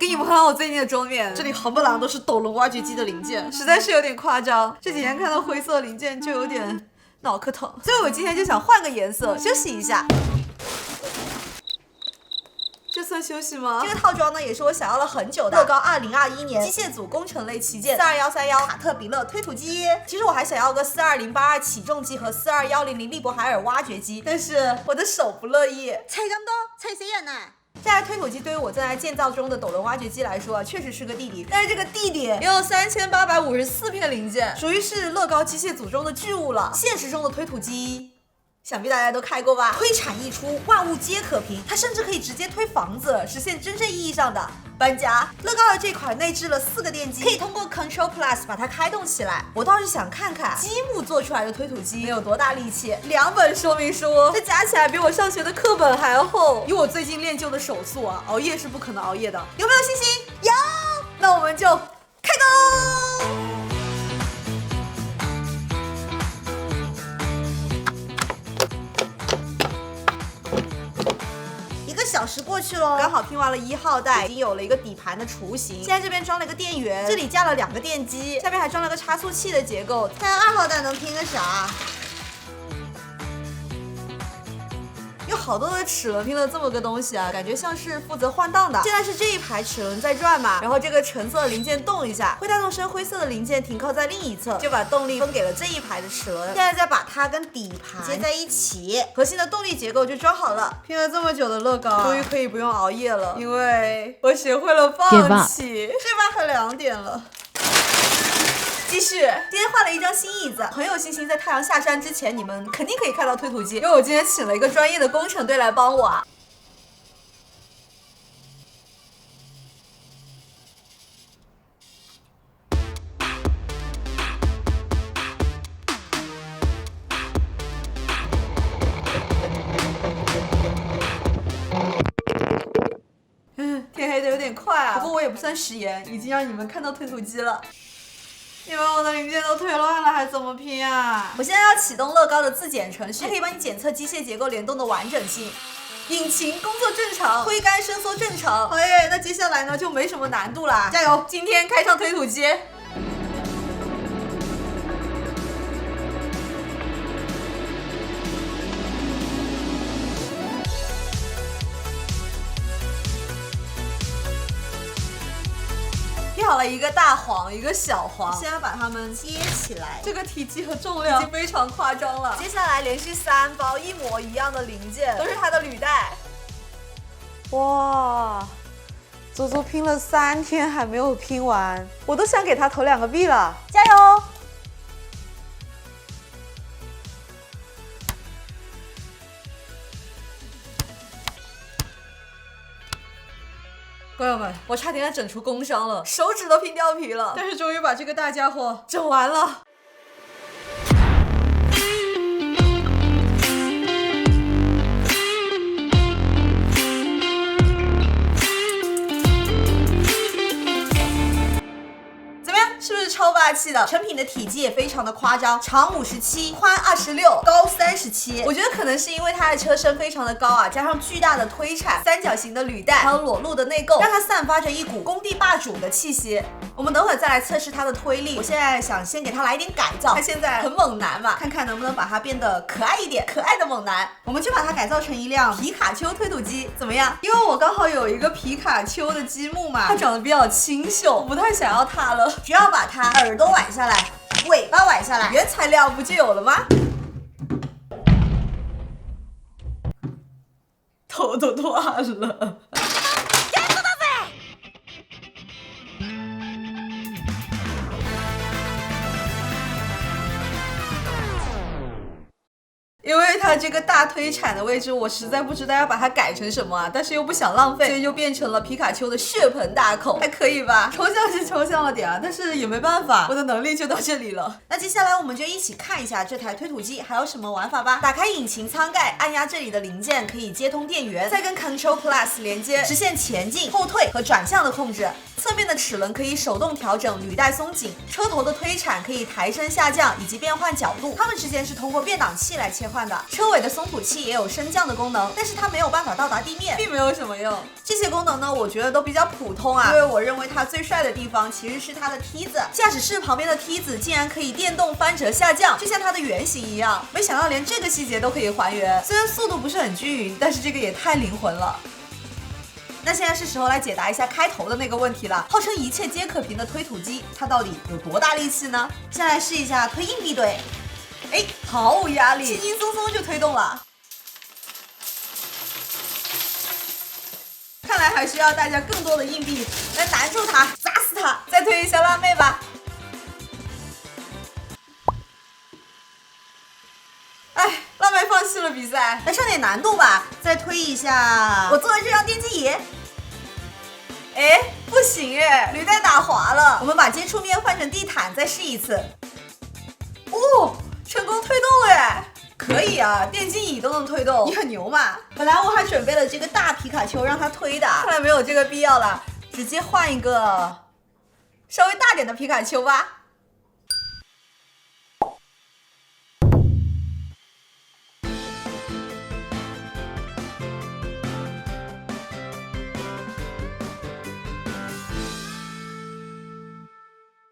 给你们看看我最近的桌面，这里夯不啷都是斗龙挖掘机的零件，实在是有点夸张。这几天看到灰色零件就有点脑壳疼，所以我今天就想换个颜色休息一下。这算休息吗？这个套装呢，也是我想要了很久的乐高2021年机械组工程类旗舰42131卡特彼勒推土机。其实我还想要个42082起重机和42100利伯海尔挖掘机，但是我的手不乐意。猜咁多，猜死人啊！这台推土机对于我正在建造中的斗龙挖掘机来说，确实是个弟弟。但是这个弟弟也有3854片零件，属于是乐高机械组中的巨物了。现实中的推土机，想必大家都开过吧？推产溢出，万物皆可平，它甚至可以直接推房子，实现真正意义上的搬家。乐高的这款内置了4个电机，可以通过 Control Plus 把它开动起来。我倒是想看看积木做出来的推土机有多大力气。2本说明书，这加起来比我上学的课本还要厚。以我最近练就的手速啊，熬夜是不可能熬夜的。有没有信心？有。那我们就开工。1小时过去了，刚好拼完了1号带，已经有了一个底盘的雏形。现在这边装了一个电源，这里架了2个电机，下面还装了个差速器的结构。看2号带能拼个啥？有好多的齿轮拼了这么个东西啊，感觉像是负责换挡的。现在是这一排齿轮在转嘛，然后这个橙色的零件动一下，会带动深灰色的零件停靠在另一侧，就把动力分给了这一排的齿轮。现在再把它跟底盘接在一起，核心的动力结构就装好了。拼了这么久的乐高，终于可以不用熬夜了，因为我学会了放弃。这把快2点了。继续，今天换了一张新椅子，很有信心在太阳下山之前，你们肯定可以看到推土机，因为我今天请了一个专业的工程队来帮我啊。天黑的有点快啊，不过我也不算食言，已经让你们看到推土机了。你们我的零件都推乱了，还怎么拼啊？我现在要启动乐高的自检程序，它可以帮你检测机械结构联动的完整性。引擎工作正常，推杆伸缩正常。哎，那接下来呢就没什么难度啦，加油！今天开上推土机。拼好了一个大黄，一个小黄，现在把它们接起来。这个体积和重量已经非常夸张了。接下来连续3包一模一样的零件，都是它的履带。哇，足足拼了3天还没有拼完，我都想给它投2个币了，加油！朋友们，我差点整出工伤了，手指都拼掉皮了，但是终于把这个大家伙整完了。是不是超霸气的？成品的体积也非常的夸张，长57，宽26，高37。我觉得可能是因为它的车身非常的高啊，加上巨大的推铲、3角形的履带，还有裸露的内构，让它散发着一股工地霸主的气息。我们等会儿再来测试它的推力。我现在想先给它来一点改造，它现在很猛男嘛，看看能不能把它变得可爱一点，可爱的猛男。我们就把它改造成一辆皮卡丘推土机，怎么样？因为我刚好有一个皮卡丘的积木嘛，它长得比较清秀，我不太想要它了，只要把它耳朵崴下来，尾巴崴下来，原材料不就有了吗？头都断了。因为它这个大推铲的位置，我实在不知道要把它改成什么啊，但是又不想浪费，所以就变成了皮卡丘的血盆大口，还可以吧？抽象是抽象了点啊，但是也没办法，我的能力就到这里了。那接下来我们就一起看一下这台推土机还有什么玩法吧。打开引擎舱盖，按压这里的零件可以接通电源，再跟 Control Plus 连接，实现前进、后退和转向的控制。侧面的齿轮可以手动调整履带松紧，车头的推铲可以抬升下降以及变换角度，它们之间是通过变档器来切换的。车尾的松土器也有升降的功能，但是它没有办法到达地面，并没有什么用。这些功能呢，我觉得都比较普通啊，因为我认为它最帅的地方其实是它的梯子，驾驶室旁边的梯子竟然可以电动翻折下降，就像它的原型一样。没想到连这个细节都可以还原，虽然速度不是很均匀，但是这个也太灵魂了。那现在是时候来解答一下开头的那个问题了，号称一切皆可凭的推土机，它到底有多大力气呢？先来试一下推硬币怼，哎，毫无压力，轻轻松松就推动了。看来还需要大家更多的硬币来难住它，砸死它。再推一下辣妹吧。哎，辣妹放弃了比赛，来上点难度吧。再推一下，我做的这张电击椅。哎，不行哎，履带打滑了。我们把接触面换成地毯，再试一次。哦，成功推动了哎！可以啊，电竞椅都能推动，你很牛嘛。本来我还准备了这个大皮卡丘让它推的，看来没有这个必要了，直接换一个稍微大点的皮卡丘吧。